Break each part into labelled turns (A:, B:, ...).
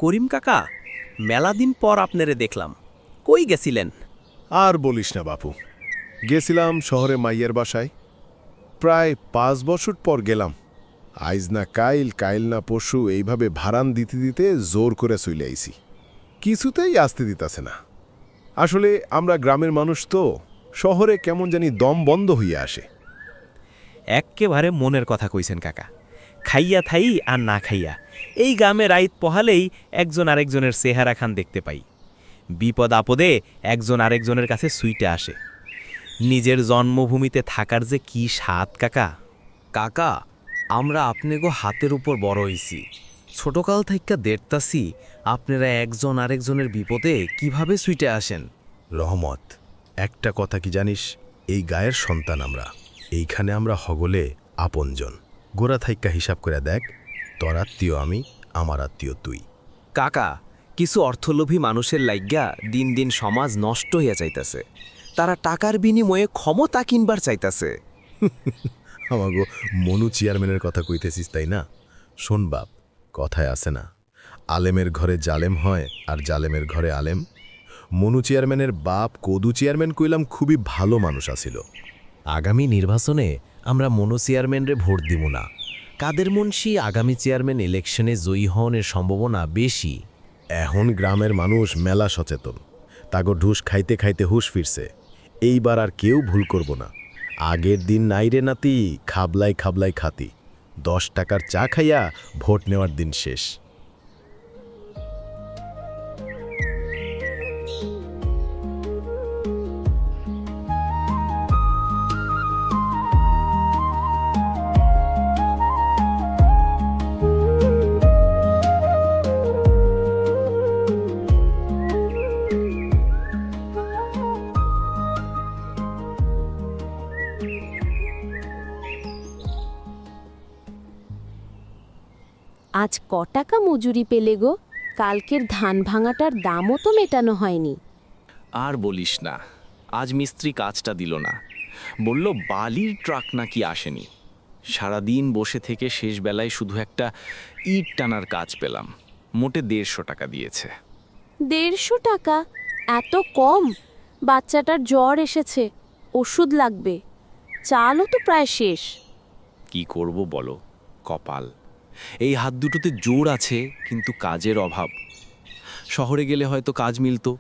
A: করিম কাকা, মেলা দিন পর আপনারে দেখলাম, কই গেছিলেন?
B: আর বলিস না বাপু, গেছিলাম শহরে মাইয়ের বাসায়। প্রায় 5 বছর পর গেলাম। আইজ না কাইল, কাইল না পরশু, এইভাবে ভাড়ান দিতে দিতে জোর করে চলে আইছি। কিছুতেই আসতে দিতাছে না। আসলে আমরা গ্রামের মানুষ তো, শহরে কেমন জানি দম বন্ধ হইয়া আসে।
A: এক্কেবারে মনের কথা কইছেন কাকা। খাইয়া থাই আর না খাইয়া এই গ্রামে রাইত পহালেই একজন আরেকজনের চেহারা খান দেখতে পাই। বিপদ আপদে একজন আরেকজনের কাছে সুইটে আসে। নিজের জন্মভূমিতে থাকার যে কি স্বাদ কাকা।
C: কাকা, আমরা আপনাগো হাতের উপর বড় হইছি। ছোটকাল থেকে দেখতাছি আপনারা একজন আরেকজনের বিপদে কিভাবে সুইটে আসেন।
D: রহমত, একটা কথা কি জানিস, এই গায়ের সন্তান আমরা। এইখানে আমরা হগলে আপনজন। গোড়া থাইক্কা হিসাব করে দেখ, তোর আত্মীয় আমি, আমার আত্মীয় তুই।
C: কাকা, কিছু অর্থলোভী মানুষের লাইগ্যা দিন দিন সমাজ নষ্ট হইয়া যাইতাছে। তারা টাকার বিনিময়ে ক্ষমতা কিনবার চাইতাছে।
D: আমাগো মনু চেয়ারম্যানের কথা কইতেছিস তাই না? শোন বাপ, কথায় আছে না, আলেমের ঘরে জালেম হয় আর জালেমের ঘরে আলেম। মনু চেয়ারম্যানের বাপ কদু চেয়ারম্যান কইলাম খুবই ভালো মানুষ আছিল।
C: আগামী নির্বাচনে আমরা মনো চেয়ারম্যানরে ভোট দিব না। কাদের মুন্সি আগামী চেয়ারম্যান ইলেকশনে জয়ী হওয়ার সম্ভাবনা বেশি।
D: এখন গ্রামের মানুষ মেলা সচেতন। তাগো ঢুস খাইতে খাইতে হুশ ফিরছে। এইবার আর কেউ ভুল করব না। আগের দিন নাইরে নাতি, খাবলাই খাবলাই খাতি। 10 টাকার চা খাইয়া ভোট নেওয়ার দিন শেষ।
E: আজ ক টাকা মজুরি পেলে গো? কালকের ধান ভাঙাটার দামও তো মেটানো হয়নি।
F: আর বলিস না, আজ মিস্ত্রি কাজটা দিল না। বলল বালির ট্রাক নাকি আসেনি। সারাদিন বসে থেকে শেষ বেলায় শুধু একটা ইট টানার কাজ পেলাম। মোটে 150 টাকা দিয়েছে।
E: 150 টাকা? এত কম? বাচ্চাটার জ্বর এসেছে, ওষুধ লাগবে। চালও তো প্রায় শেষ।
F: কি করব বলো, কপাল। এই হাত দুটোতে জোর আছে, কিন্তু কাজের অভাব। শহরে গেলে হয়তো কাজ মিলতো,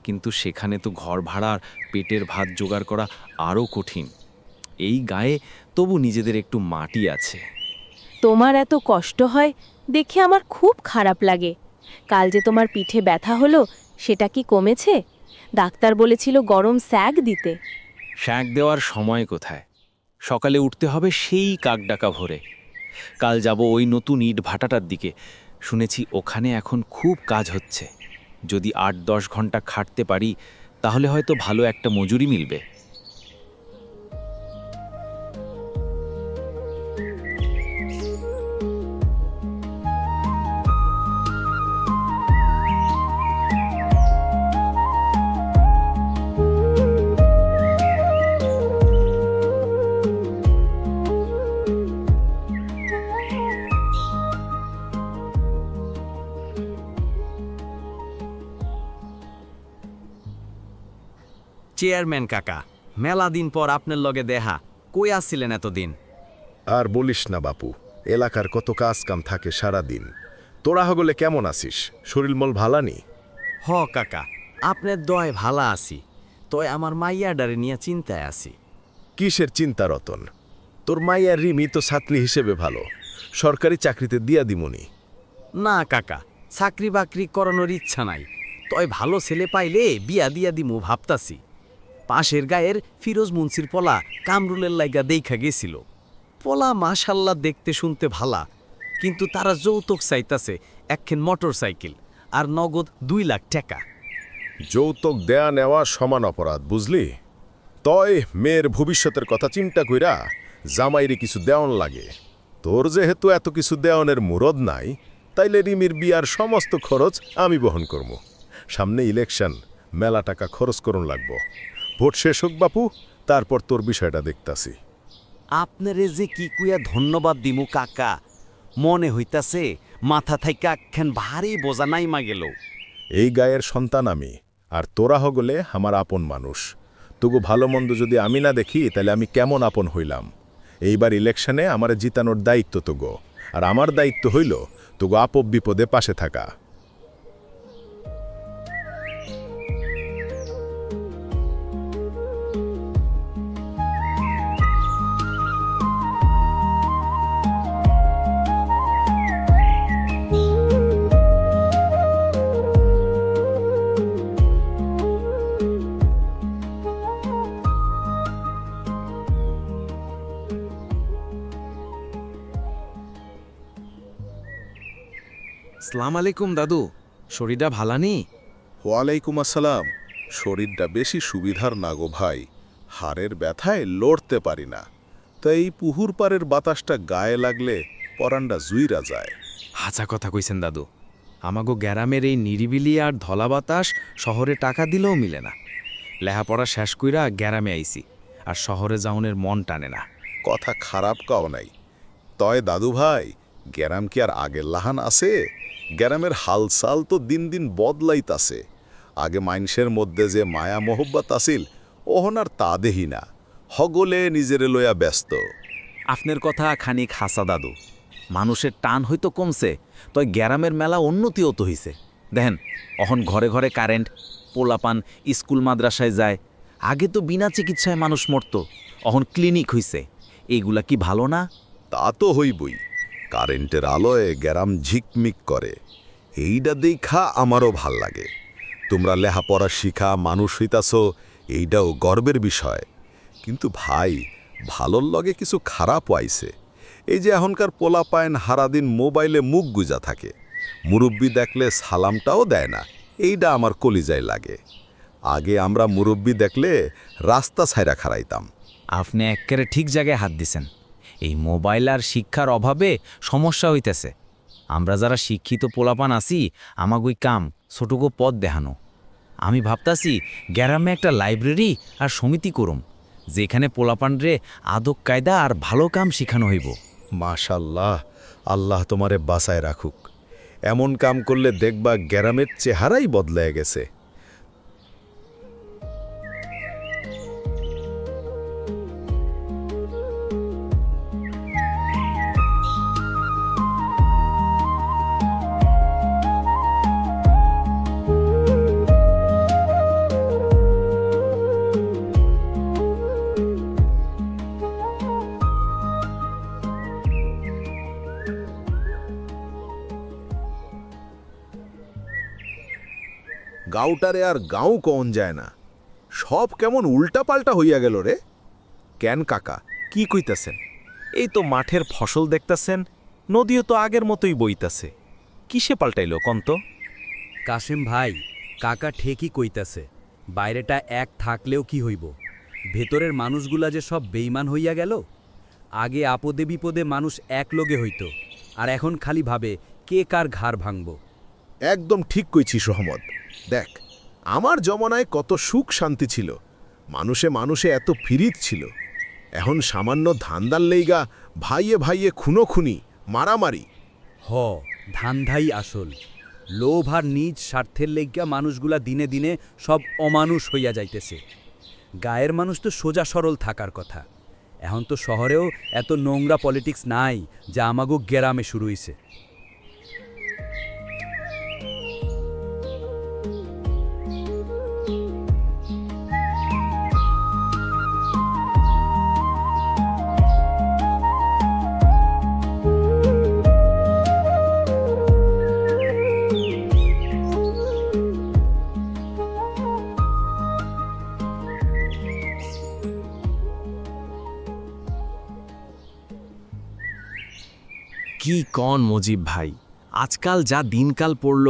F: কিন্তু সেখানে তো ঘর ভাড়ার পেটের ভাত জোগাড় করা আরও কঠিন। এই গায়ে তবু নিজেদের একটু মাটি আছে।
E: তোমার এত কষ্ট হয় দেখে আমার খুব খারাপ লাগে। কাল যে তোমার পিঠে ব্যথা হলো, সেটা কি কমেছে? ডাক্তার বলেছিল গরম স্যাগ দিতে।
F: শ্যাক দেওয়ার সময় কোথায়? সকালে উঠতে হবে সেই কাকডাকা ভোরে। কাল যাব ওই নতুন ইট ভাটাটার দিকে। শুনেছি ওখানে এখন খুব কাজ হচ্ছে। যদি 8-10 ঘন্টা খাটতে পারি, তাহলে হয়তো ভালো একটা মজুরি মিলবে।
C: চেয়ারম্যান কাকা, মেলা দিন পর আপনার লগে দেখা। কই আসছিলেন এতদিন?
D: আর বলিস না বাপু, এলাকার কত কাজ কাম থাকে সারা দিন। তোরা হগলে কেমন আছিস? শরীরমল ভালানি?
C: হ কাকা, আপনার দয় ভালা আছি। তয় আমার মাইয়াডারে নিয়ে চিন্তায় আছি।
D: কিসের চিন্তা রতন? তোর মাইয়ার রিমি তো ছাত্রী হিসেবে ভালো, সরকারি চাকরিতে দিয়া দিমুনি।
C: না কাকা, চাকরি বাকরি করানোর ইচ্ছা নাই। তয় ভালো ছেলে পাইলে বিয়া দিয়া দিমু ভাবতাছি। পাশের গায়ের ফিরোজ মুন্সির পোলা কামরুলের লাইগা দেইখা গেছিল। পোলা মাশাল্লাহ দেখতে শুনতে ভালা, কিন্তু তারা যৌতুক চাইতাছে একখান মোটর সাইকেল আর নগদ 2 লাখ টাকা।
D: যৌতুক দেয়া নেওয়া সমান অপরাধ, বুঝলি? তয় মেয়ের ভবিষ্যতের কথা চিন্তা কইরা জামাইরে কিছু দেওয়ান লাগে। তোর যেহেতু এত কিছু দেওয়ানের মুরদ নাই, তাইলে রিমির বিয়ার সমস্ত খরচ আমি বহন করব। সামনে ইলেকশন, মেলা টাকা খরচ করুন লাগবো। ভোট শেষ হোক বাপু, তারপর তোর বিষয়টা দেখতাছি।
C: আপনারে যে কি কুয়া ধন্যবাদ দিমু কাকা। মনে হইতাছে মাথা থাইকা একখান ভারী বোঝা নাইমা গেল।
D: এই গায়ের সন্তান আমি, আর তোরা হগলে আমার আপন মানুষ। তবু ভালো মন্দ যদি আমি না দেখি তাহলে আমি কেমন আপন হইলাম? এইবার ইলেকশনে আমার জিতানোর দায়িত্ব তোগো, আর আমার দায়িত্ব হইল তোগো আপদ বিপদে পাশে থাকা।
F: সালাম আলাইকুম দাদু, শরীরটা ভালানি?
D: ওয়ালাইকুম আসসালাম। শরীরটা বেশি সুবিধার না গো ভাই, হাড়ের ব্যথায় লড়তে পারি না। তাই এই পুহুর পাড়ের বাতাসটা গায়ে লাগলে পরানটা জুইরা যায়।
F: হাঁচা কথা কইছেন দাদু। আমাগো গ্যারামের এই নিরিবিলি আর ধলা বাতাস শহরে টাকা দিলেও মিলে না। লেহাপড়া শেষ কইরা গ্যারামে আইছি, আর শহরে যাওনের মন টানে না।
D: কথা খারাপ কাও নাই, তয় দাদু ভাই গ্যারাম কি আর আগের লাহান আছে? গ্যারামের হালসাল তো দিন দিন বদলাইতাছে। আগে মাইনসের মধ্যে যে মায়া মোহব্বত আসিল, ওহন আর তা দেহি না। হগলে নিজেরে লইয়া ব্যস্ত।
C: আপনার কথা খানিক হাসা দাদু। মানুষের টান হয়তো কমছে, তয় গ্যারামের মেলা উন্নতিও তো হইছে। দেখেন, অহন ঘরে ঘরে কারেন্ট, পোলাপান স্কুল মাদ্রাসায় যায়। আগে তো বিনা চিকিৎসায় মানুষ মরত, অহন ক্লিনিক হইছে। এইগুলা কি ভালো না?
D: তা তো হইবই। কারেন্টের আলোয় গ্যারাম ঝিকমিক করে, এইটা দেখা আমারও ভাল লাগে। তোমরা লেহাপড়া শিখা মানুষ হইতাছ, এইটাও গর্বের বিষয়। কিন্তু ভাই, ভালোর লগে কিছু খারাপও আইছে। এই যে এখনকার পোলাপায়ন হারাদিন মোবাইলে মুখ গুজা থাকে, মুরব্বি দেখলে সালামটাও দেয় না। এইটা আমার কলিজায় লাগে। আগে আমরা মুরব্বি দেখলে রাস্তা ছাইরা খাড়াইতাম।
C: আপনি একেবারে ঠিক জায়গায় হাত দিছেন। এই মোবাইল আর শিক্ষার অভাবে সমস্যা হইতেছে। আমরা যারা শিক্ষিত পোলাপান আছি, আমাগুই কাম ছোটগো পথ দেখানো। আমি ভাবতাছি গ্রামে একটা লাইব্রেরি আর সমিতি করুম, যেখানে পোলাপানরে আদব কায়দা আর ভালো কাম শিখানো হইব।
D: মাশাল্লাহ, আল্লাহ তোমারে বাঁচায় রাখুক। এমন কাম করলে দেখবা গ্রামের চেহারাই বদলায় গেছে। গাঁওটারে আর গাঁও কন যায় না, সব কেমন উল্টাপাল্টা হইয়া গেল রে। কেন কাকা, কি কইতাছেন?
A: এই তো মাঠের ফসল দেখতাছেন, নদীও তো আগের মতোই বইতাছে। কিসে পাল্টাইলো কন্ত?
G: কাশেম ভাই, কাকা ঠিকই কইতাছে। বাইরেটা এক থাকলেও কি হইব, ভেতরের মানুষগুলা যে সব বেইমান হইয়া গেল। আগে আপদে বিপদে মানুষ এক লগে হইত, আর এখন খালি ভাবে কে কার ঘাড় ভাঙব।
B: একদম ঠিক কইছিস রহমত। দেখ, আমার জমানায় কত সুখ শান্তি ছিল, মানুষে মানুষে এত ফিরিত ছিল। এখন সামান্য ধান্দার লেইগা ভাইয়ে ভাইয়ে খুনোখুনি, মারামারি।
G: হ, ধান্ধাই আসল। লোভ আর নিজ স্বার্থের লেগা মানুষগুলা দিনে দিনে সব অমানুষ হইয়া যাইতেছে। গায়ের মানুষ তো সোজা সরল থাকার কথা। এখন তো শহরেও এত নোংরা পলিটিক্স নাই, যা আমাগো গ্রামে শুরু হইছে।
F: কি কন মজিব ভাই, আজকাল যা দিনকাল পড়ল,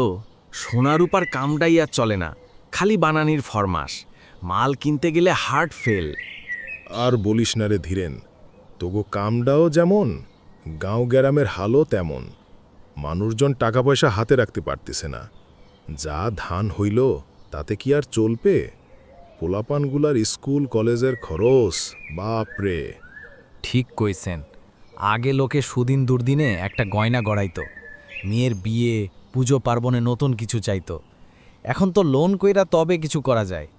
F: সোনারূপার কামটাই আর চলে না, খালি বানানির ফরমাস। মাল কিনতে গেলে হার্ট ফেল।
B: আর বলিস না রে ধীরেন, তোগো কামটাও যেমন, গাঁও গ্রামের হালও তেমন। মানুষজন টাকা পয়সা হাতে রাখতে পারতেছে না। যা ধান হইল তাতে কি আর চলবে? পোলাপানগুলার স্কুল কলেজের খরচ, বাপরে।
H: ঠিক কইছেন। আগে লোকে সুদিন দুর্দিনে একটা গয়না গড়াইতো,
C: মেয়ের বিয়ে পুজো পার্বণে নতুন কিছু চাইতো। এখন তো লোন কইরা তবে কিছু করা যায়।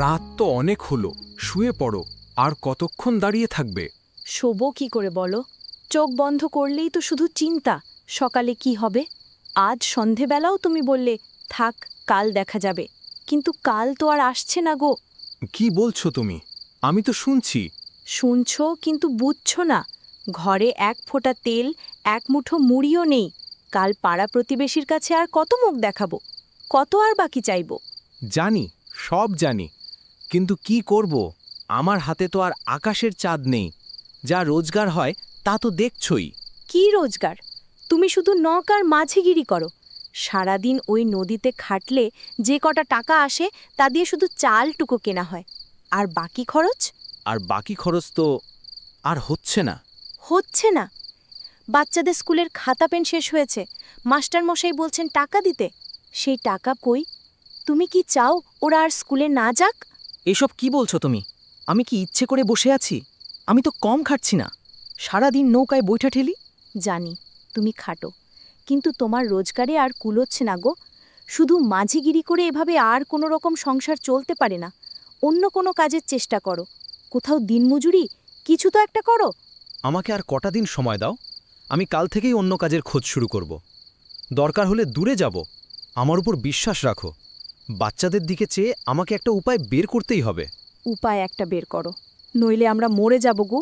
H: রাত তো অনেক হলো, শুয়ে পড়ো। আর কতক্ষণ দাঁড়িয়ে থাকবে?
E: শোবো কি করে বলো? চোখ বন্ধ করলেই তো শুধু চিন্তা, সকালে কি হবে। আজ সন্ধেবেলাও তুমি বললে থাক, কাল দেখা যাবে, কিন্তু কাল তো আর আসছে না গো।
H: কি বলছো তুমি? আমি তো শুনছি।
E: শুনছো কিন্তু বুঝছো না। ঘরে এক ফোঁটা তেল, এক মুঠো মুড়িও নেই। কাল পাড়া প্রতিবেশীর কাছে আর কত মুখ দেখাবো, কত আর বাকি চাইবো।
F: জানি, সব জানি, কিন্তু কি করব? আমার হাতে তো আর আকাশের চাঁদ নেই। যা রোজগার হয় তা তো দেখছই।
E: কি রোজগার? তুমি শুধু নৌকার মাঝিগিরি করো। সারাদিন ওই নদীতে খাটলে যে কটা টাকা আসে তা দিয়ে শুধু চালটুকু কেনা হয়। আর বাকি খরচ?
F: আর বাকি খরচ তো আর হচ্ছে না।
E: হচ্ছে না? বাচ্চাদের স্কুলের খাতা পেন শেষ হয়েছে, মাস্টারমশাই বলছেন টাকা দিতে। সেই টাকা কই? তুমি কি চাও ওরা আর স্কুলে না যাক?
I: এসব কি বলছো তুমি? আমি কি ইচ্ছে করে বসে আছি? আমি তো কম খাটছি না, সারাদিন নৌকায় বৈঠা ঠেলি।
E: জানি তুমি খাটো, কিন্তু তোমার রোজগারে আর কুলোচ্ছে না গো। শুধু মাঝিগিরি করে এভাবে আর কোনো রকম সংসার চলতে পারে না। অন্য কোনো কাজের চেষ্টা করো, কোথাও দিনমজুরি কিছু তো একটা করো।
C: আমাকে আর কটা দিন সময় দাও, আমি কাল থেকেই অন্য কাজের খোঁজ শুরু করব। দরকার হলে দূরে যাব। আমার উপর বিশ্বাস রাখো। বাচ্চাদের দিকে চেয়ে আমাকে একটা উপায় বের করতেই হবে।
E: উপায় একটা বের করো, নইলে আমরা মরে যাব গো।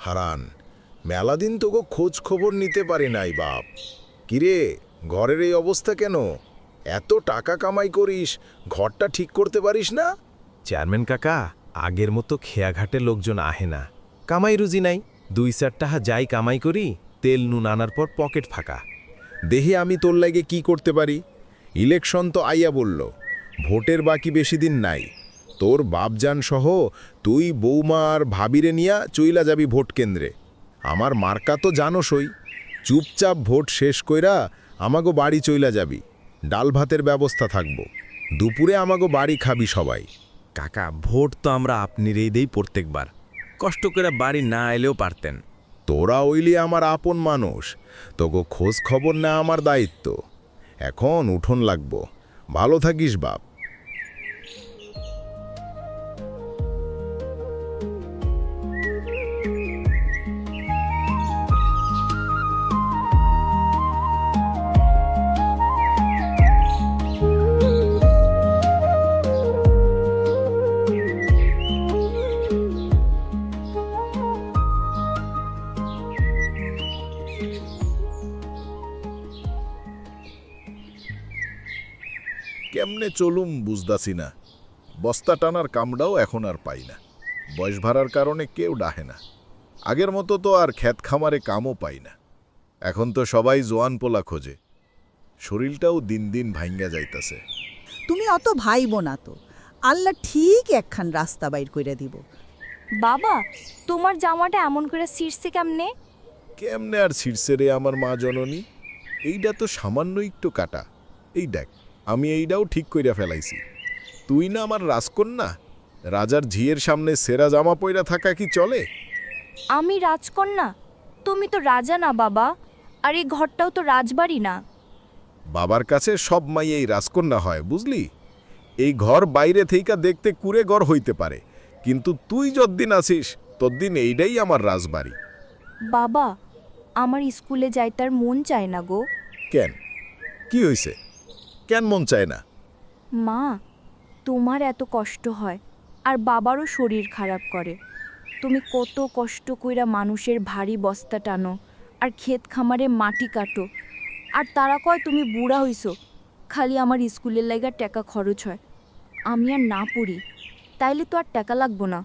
B: হারান, মেলা দিন তোকে খোঁজ খবর নিতে পারি নাই বাপ। কিরে, ঘরের এই অবস্থা কেন? এত টাকা কামাই করিস, ঘরটা ঠিক করতে পারিস না?
A: চেয়ারম্যান কাকা, আগের মতো খেয়াঘাটে লোকজন আহে না। কামাই রুজি নাই, 2-4 টাকা যাই কামাই করি, তেল নুন আনার পর পকেট ফাঁকা।
B: দেহে আমি তোর লাগে কি করতে পারি? ইলেকশন তো আইয়া বলল, ভোটের বাকি বেশি দিন নাই। তোর বাপজান সহ তুই বৌমা আর ভাবিরে নিয়া চইলা যাবি ভোট কেন্দ্রে। আমার মার্কা তো জানোসই। চুপচাপ ভোট শেষ কইরা আমাগো বাড়ি চইলা যাবি। ডাল ভাতের ব্যবস্থা থাকবো। দুপুরে আমাগো বাড়ি খাবি সবাই।
A: কাকা, ভোট তো আমরা আপনিরেই দেই প্রত্যেকবার। কষ্ট করে বাড়ি না এলেও পারতেন।
B: তোরা ওইলি আমার আপন মানুষ, তোগো খোঁজ খবর না আমার দায়িত্ব। এখন উঠোন লাগবো। ভালো থাকিস বাপ। কেমনে চলুম বুঝদাসি না। বস্তা টানার কামড়াও এখন আর পাই না। বয়স ভাড়ার কারণে কেউ ডাহে না। আগের মতো তো আর ক্ষেত খামারে কামও পাই না। এখন তো সবাই জোয়ান পোলা খোঁজে। শরীরটাও দিন দিন ভাঙ্গা যাইতাছে।
J: তুমি অত ভাইব না তো, আল্লাহ ঠিক একখান রাস্তা বাইর কইরা দিব।
E: বাবা, তোমার জামাটা এমন করে ছিঁড়ছে কেমনে?
B: কেমনে আর ছিঁড়ছে রে আমার মা জননী? এইটা তো সামান্য একটু কাটা। এই দেখ, আমি এইটাও ঠিক কইরা ফেলাইছি। তুই না আমার রাজকন্যা, রাজার ঝিয়ের সামনে সেরা জামা পইরা থাকা কি চলে?
E: আমি রাজকন্যা? তুমি তো রাজা না বাবা, আর এই ঘরটাও তো রাজবাড়ি না।
B: বাবার কাছে সব মাইয়েই রাজকন্যা হয়, বুঝলি? এই ঘর বাইরে থেইকা দেখতে কুড়ে ঘর হইতে পারে, কিন্তু তুই যতদিন আছিস ততদিন এইটাই আমার রাজবাড়ি।
E: বাবা, আমার স্কুলে যাইতার মন চায় না গো।
B: কেন, কি হইছে? কেন মন চায় না?
E: মা, তোমার এত কষ্ট হয়, আর বাবারও শরীর খারাপ করে। তুমি কত কষ্ট কইরা মানুষের ভারী বস্তা টানো আর ক্ষেত খামারে মাটি কাটো, আর তারা কয় তুমি বুড়া হইছো, খালি আমার স্কুলের লাইগা টাকা খরচ হয়। আমি আর না পড়ি, তাইলে তো আর টাকা লাগবো না।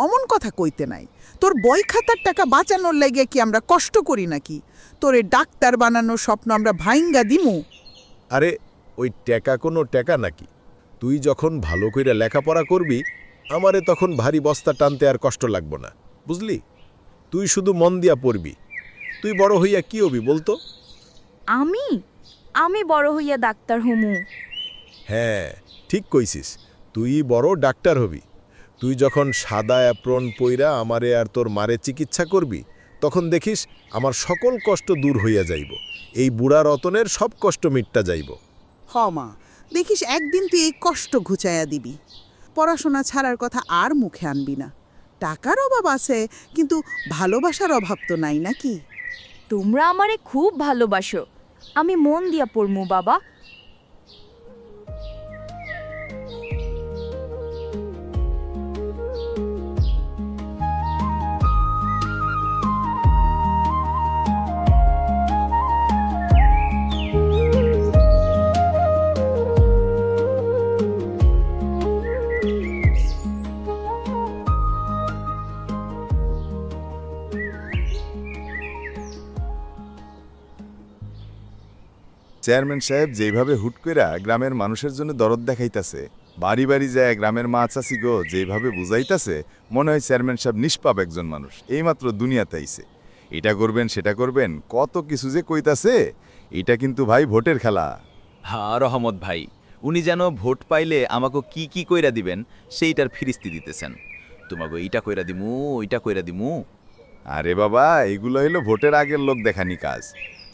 J: অমন কথা কইতে নাই। তোর বই খাতার টাকা বাঁচানোর লাগে কি আমরা কষ্ট করি নাকি? তোরে ডাক্তার বানানোর স্বপ্ন আমরা ভাইঙ্গা দিমু?
D: আরে ওই টাকা কোনো টাকা নাকি? তুই যখন ভালো কইরা লেখাপড়া করবি, আমারে তখন ভারী বস্তা টানতে আর কষ্ট লাগবো না, বুঝলি? তুই শুধু মন দিয়া পড়বি। তুই বড় হইয়া কি হবি বলতো?
E: আমি আমি বড় হইয়া ডাক্তার হমু।
D: হ্যাঁ, ঠিক কইছিস, তুই বড় ডাক্তার হবি। তুই যখন সাদা অ্যাপ্রন পইরা আমারে আর তোর মারে চিকিৎসা করবি, তখন দেখিস আমার সকল কষ্ট দূর হইয়া যাইব। এই বুড়া রতনের সব কষ্ট মিটটা যাইব।
J: হ মা, দেখিস একদিন তুই এই কষ্ট ঘুচাইয়া দিবি। পড়াশোনা ছাড়ার কথা আর মুখে আনবি না। টাকার অভাব আছে, কিন্তু ভালোবাসার অভাব তো নাই নাকি?
E: তোমরা আমারে খুব ভালোবাসো, আমি মন দিয়া পড়মু বাবা।
K: চেয়ারম্যান সাহেব যেভাবে হুট কইরা গ্রামের মানুষের জন্য দরদ দেখাইতাছে, বাড়ি বাড়ি যায় গ্রামের মা চাষি গো যেভাবে বুঝাইতাছে, মনে হয় চেয়ারম্যান সাহেব নিষ্পাপ একজন মানুষ, এইমাত্র দুনিয়াতে আইছে। এটা করবেন সেটা করবেন কত কিছু যে কইতাছে। এটা কিন্তু ভাই ভোটের খেলা।
L: হ্যাঁ রহমত ভাই, উনি যেন ভোট পাইলে আমাকে কি কি কইরা দিবেন সেইটার ফিরিস্তি দিতেছেন। তোমাকে এইটা কইরা দিমু, ওইটা কইরা দিমু।
K: আরে বাবা, এগুলো হইলো ভোটের আগের লোক দেখানি কাজ।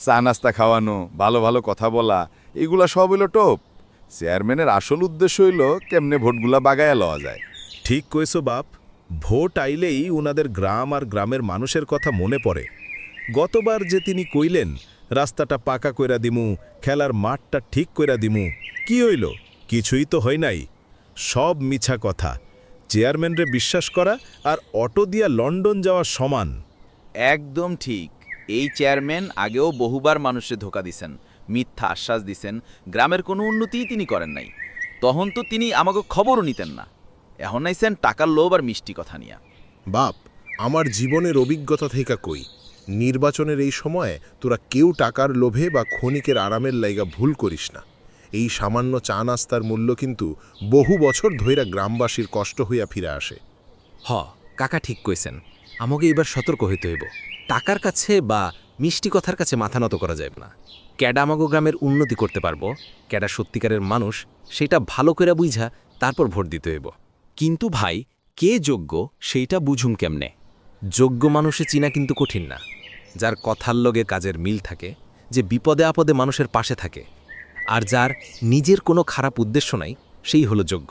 K: চা নাস্তা খাওয়ানো, ভালো ভালো কথা বলা, এগুলা সব হইলো টোপ। চেয়ারম্যানের আসল উদ্দেশ্য হইল কেমনে ভোটগুলা বাগায়া লওয়া যায়।
B: ঠিক কইছো বাপ, ভোট আইলেই উনাদের গ্রাম আর গ্রামের মানুষের কথা মনে পড়ে। গতবার যে তিনি কইলেন রাস্তাটা পাকা কইরা দিমু, খেলার মাঠটা ঠিক কইরা দিমু, কি হইল? কিছুই তো হয় নাই, সব মিছা কথা। চেয়ারম্যানরে বিশ্বাস করা আর অটো দিয়া লন্ডন যাওয়া সমান।
L: একদম ঠিক। এই চেয়ারম্যান আগেও বহুবার মানুষে ধোকা দিছেন, মিথ্যা আশ্বাস দিছেন, গ্রামের কোনো উন্নতিই তিনি করেন নাই। তখন তো তিনি আমাকে খবরও নিতেন না। এখন আইছেন টাকার লোভ আর মিষ্টি কথা নিয়া।
B: বাপ, আমার জীবনের অভিজ্ঞতা থেকে কই, নির্বাচনের এই সময়ে তোরা কেউ টাকার লোভে বা ক্ষণিকের আরামের লাইগা ভুল করিস না। এই সামান্য চা নাস্তার মূল্য কিন্তু বহু বছর ধইরা গ্রামবাসীর কষ্ট হইয়া ফিরে আসে।
C: হ, কাকা ঠিক কইছেন। আমাকে এবার সতর্ক হইতে হইব। টাকার কাছে বা মিষ্টি কথার কাছে মাথা নত করা যাবে না। ক্যাডা আমাগো গ্রামের উন্নতি করতে পারবো, ক্যাডা সত্যিকারের মানুষ, সেটা ভালো করে বুঝা তারপর ভোট দিতে হইব। কিন্তু ভাই, কে যোগ্য সেইটা বুঝুম কেমনে? যোগ্য মানুষে চিনা কিন্তু কঠিন না। যার কথার লগে কাজের মিল থাকে, যে বিপদে আপদে মানুষের পাশে থাকে, আর যার নিজের কোনো খারাপ উদ্দেশ্য নাই, সেই হলো যোগ্য।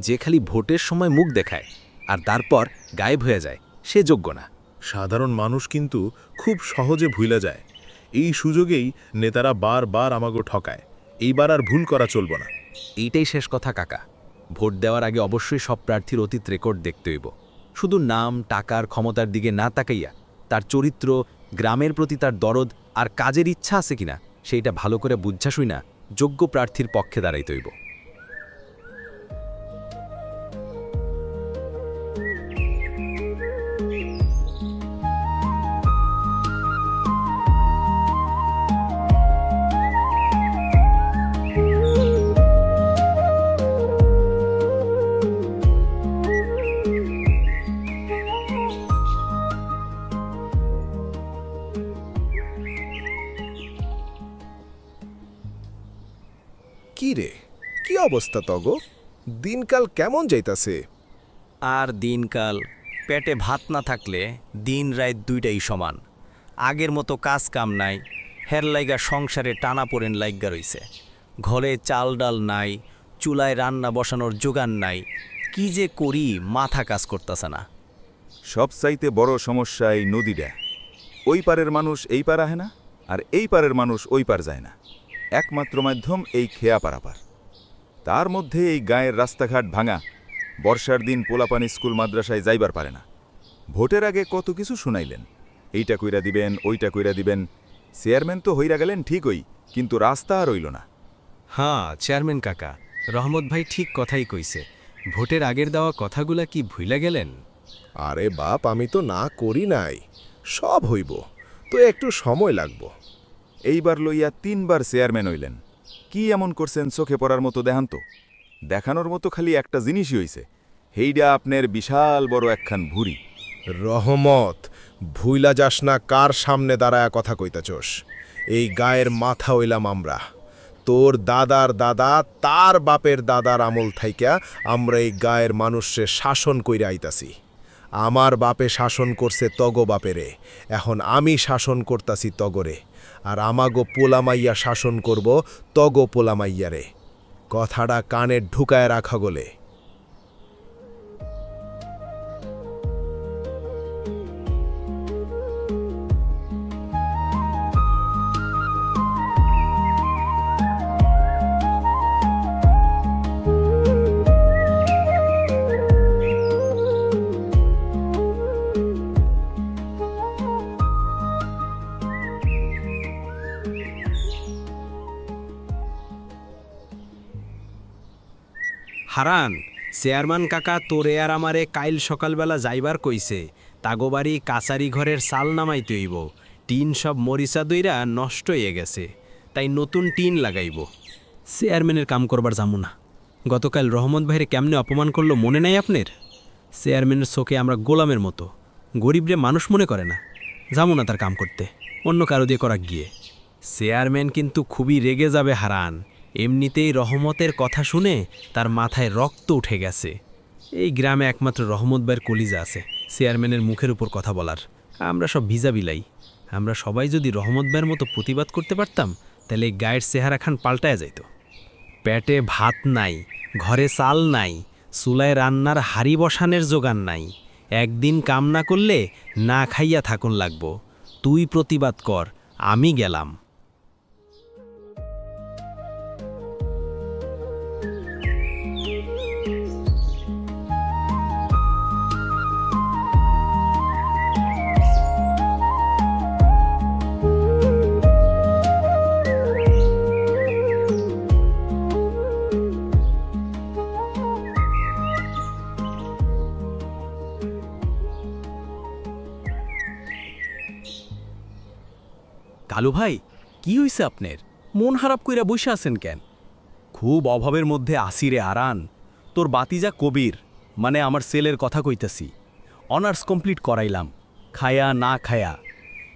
C: যে খালি ভোটের সময় মুখ দেখায় আর তারপর গায়েব হয়ে যায়, সে যোগ্য না।
B: সাধারণ মানুষ কিন্তু খুব সহজে ভুলে যায়। এই সুযোগেই নেতারা বারবার আমাগো ঠকায়। এইবার আর ভুল করা চলব না।
C: এইটাই শেষ কথা কাকা। ভোট দেওয়ার আগে অবশ্যই সব প্রার্থীর অতীত রেকর্ড দেখতে হইব। শুধু নাম, টাকার, ক্ষমতার দিকে না তাকাইয়া তার চরিত্র, গ্রামের প্রতি তার দরদ আর কাজের ইচ্ছা আছে কিনা সেইটা ভালো করে বুঝাশুই না যোগ্য প্রার্থীর পক্ষে দাঁড়াইতে হইব।
B: কি রে, কি অবস্থা তগো? দিনকাল কেমন যাইতাছে?
C: আর দিনকাল, পেটে ভাত না থাকলে দিন রাত দুইটাই সমান। আগের মতো কাজ কাম নাই, হের লাইগা সংসারে টানা পড়েন লাইগা রইছে। ঘরে চাল ডাল নাই, চুলায় রান্না বসানোর জোগান নাই। কি যে করি মাথা কাজ করতেছে না।
K: সবচাইতে বড় সমস্যা এই নদীটা। ওই পারের মানুষ এই পার আহে না, আর এই পারের মানুষ ওই পার যায় না। একমাত্র মাধ্যম এই খেয়া পারাপার। তার মধ্যে এই গায়ের রাস্তাঘাট ভাঙা, বর্ষার দিন পোলাপানি স্কুল মাদ্রাসায় যাইবার পারে না। ভোটের আগে কত কিছু শুনাইলেন, এইটা কইরা দিবেন ওইটা কইরা দিবেন। চেয়ারম্যান তো হইরা গেলেন ঠিকই, কিন্তু রাস্তা আর হইল না।
F: হ্যাঁ চেয়ারম্যান কাকা, রহমত ভাই ঠিক কথাই কইছে। ভোটের আগের দেওয়া কথাগুলা কি ভুইলা গেলেন?
B: আরে বাপ, আমি তো না করি নাই, সব হইব, তো একটু সময় লাগবো।
K: এইবার লইয়া 3 বার চেয়ারম্যান হইলেন। কি এমন করছেন চোখে পড়ার মতো দেখান তো? দেখানোর মতো খালি একটা জিনিসই হইছে, হেইডা আপনার বিশাল বড় একখান ভুঁড়ি।
B: রহমত, ভুইলা যাস না কার সামনে দাঁড়ায়া কথা কইতাছোস। এই গায়ের মাথা হইলাম আমরা। তোর দাদার দাদা তার বাপের দাদার আমল থাইকা আমরা এই গায়ের মানুষে শাসন কইরা আইতাছি। আমার বাপে শাসন করছে তগ বাপেরে, এখন আমি শাসন করতাছি তগরে, আর আমাগো পোলামাইয়া শাসন করব তগ পোলামাইয়ারে। কথাটা কানে ঢুকায় রাখা গলে।
C: হারান, চেয়ারম্যান কাকা তোরে আর আমারে কাইল সকালবেলা যাইবার কইছে। তাগোবাড়ি কাছারি ঘরের চাল নামাইতে হইব। টিন সব মরিচা দইরা নষ্ট হয়ে গেছে, তাই নতুন টিন লাগাইব। চেয়ারম্যানের কাম করবার যামু না। গতকাল রহমত ভাইরে কেমনে অপমান করলো মনে নাই আপনার? চেয়ারম্যানের চোখে আমরা গোলামের মতো, গরিবরে মানুষ মনে করে না। যামু না তার কাম করতে, অন্য কারো দিয়ে করা গিয়ে। চেয়ারম্যান কিন্তু খুবই রেগে যাবে হারান। এমনিতেই রহমতের কথা শুনে তার মাথায় রক্ত উঠে গেছে। এই গ্রামে একমাত্র রহমত ভাইয়ের কলিজা আছে চেয়ারম্যানের মুখের উপর কথা বলার। আমরা সব ভিজা বিলাই। আমরা সবাই যদি রহমত ভাইয়ের মতো প্রতিবাদ করতে পারতাম, তাহলে এই গায়ের চেহারা খান পাল্টায়া যাইত। পেটে ভাত নাই, ঘরে চাল নাই, চুলায় রান্নার হাড়ি বসানের জোগান নাই। একদিন কাম না করলে না খাইয়া থাকুন লাগব। তুই প্রতিবাদ কর, আমি গেলাম। কালু ভাই, কি হইছে আপনার? মন খারাপ কইরা বসে আছেন কেন? খুব অভাবের মধ্যে আসি রে আরান। তোর বাতিজা কবির, মানে আমার ছেলের কথা কইতাছি, অনার্স কমপ্লিট করাইলাম, খায়া না খায়া।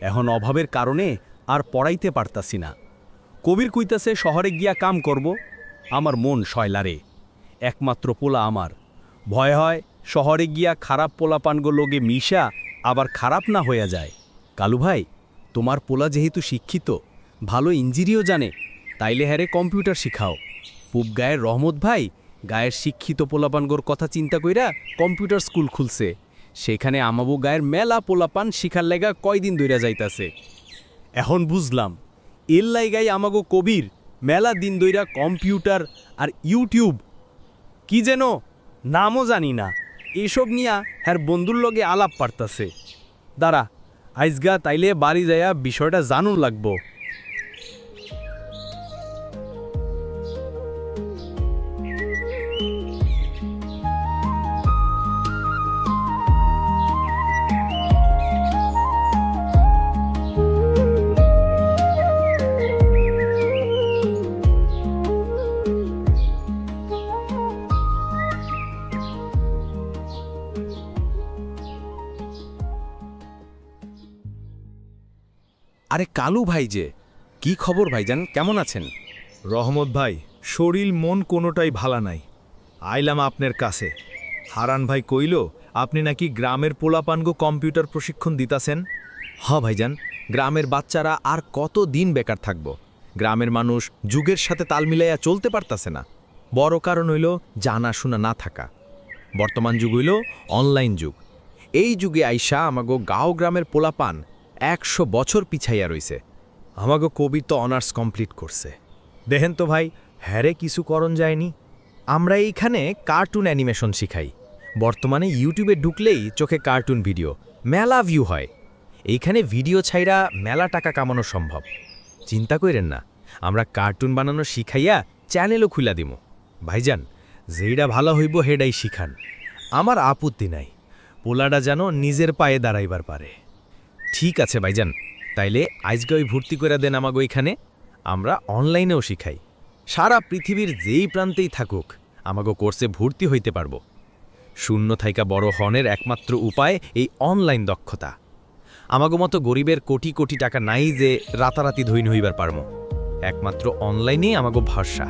C: এখন অভাবের কারণে আর পড়াইতে পারতাছি না। কবির কইতাছে শহরে গিয়া কাম করব। আমার মন সয়লারে, একমাত্র পোলা আমার। ভয় হয় শহরে গিয়া খারাপ পোলাপানগো লোগে মিশা আবার খারাপ না হইয়া যায়। কালু ভাই, তোমার পোলা যেহেতু শিক্ষিত, ভালো ইঞ্জিনিয়ারও জানে, তাইলে হ্যারে কম্পিউটার শিখাও। পূব গায়ের রহমত ভাই গায়ের শিক্ষিত পোলাপানগোর কথা চিন্তা কইরা কম্পিউটার স্কুল খুলছে। সেখানে আমাবু গায়ের মেলা পোলাপান শিখার লেগা কয়দিন দইরা যাইতাছে। এখন বুঝলাম এর লাইগাই আমাগো কবির মেলা দিন দইরা কম্পিউটার আর ইউটিউব কি যেন নামও জানি না এসব নিয়া হ্যার বন্ধুর লগে আলাপ পারতাছে। দাঁড়া, আইজগা তাইলে বাড়ি যাইয়া বিষয়টা জানুন লাগবো।
F: আরে কালু ভাই যে, কি খবর ভাইজান, কেমন আছেন?
M: রহমত ভাই, শরীর মন কোনোটাই ভালা নাই। আইলাম আপনার কাছে। হারান ভাই কইল আপনি নাকি গ্রামের পোলাপানগো কম্পিউটার প্রশিক্ষণ দিতাছেন।
F: হ ভাইজান, গ্রামের বাচ্চারা আর কত দিন বেকার থাকব? গ্রামের মানুষ যুগের সাথে তাল মিলাইয়া চলতে পারতাছে না। বড় কারণ হইল জানাশোনা না থাকা। বর্তমান যুগ হইল অনলাইন যুগ। এই যুগে আইসা আমাগো গাঁও গ্রামের পোলাপান 100 বছর পিছাইয়া রইছে।
M: আমাগো কবি তো অনার্স কমপ্লিট করছে। দেখেন তো ভাই, হ্যারে কিছু করণ যায়নি।
A: আমরা এইখানে কার্টুন অ্যানিমেশন শিখাই। বর্তমানে ইউটিউবে ঢুকলেই চোখে কার্টুন ভিডিও মেলা ভিউ হয়। এইখানে ভিডিও ছাইরা মেলা টাকা কামানো সম্ভব। চিন্তা কইরেন না, আমরা কার্টুন বানানো শিখাইয়া চ্যানেলও খুলা দিমু। ভাইজান, যেইটা ভালো হইব হেডাই শিখান, আমার আপত্তি নাই। পোলাটা যেন নিজের পায়ে দাঁড়াইবার পারে। ঠিক আছে ভাইজান, তাইলে আজকে ওই ভর্তি করে দেন আমাগো এখানে। আমরা অনলাইনেও শিখাই। সারা পৃথিবীর যেই প্রান্তেই থাকুক আমাগো কোর্সে ভর্তি হইতে পারবো। শূন্য থাইকা বড় হনের একমাত্র উপায় এই অনলাইন দক্ষতা। আমাগো মতো গরিবের কোটি কোটি টাকা নাই যে রাতারাতি ধইন হইবার পারমো। একমাত্র অনলাইনেই আমাগো ভরসা।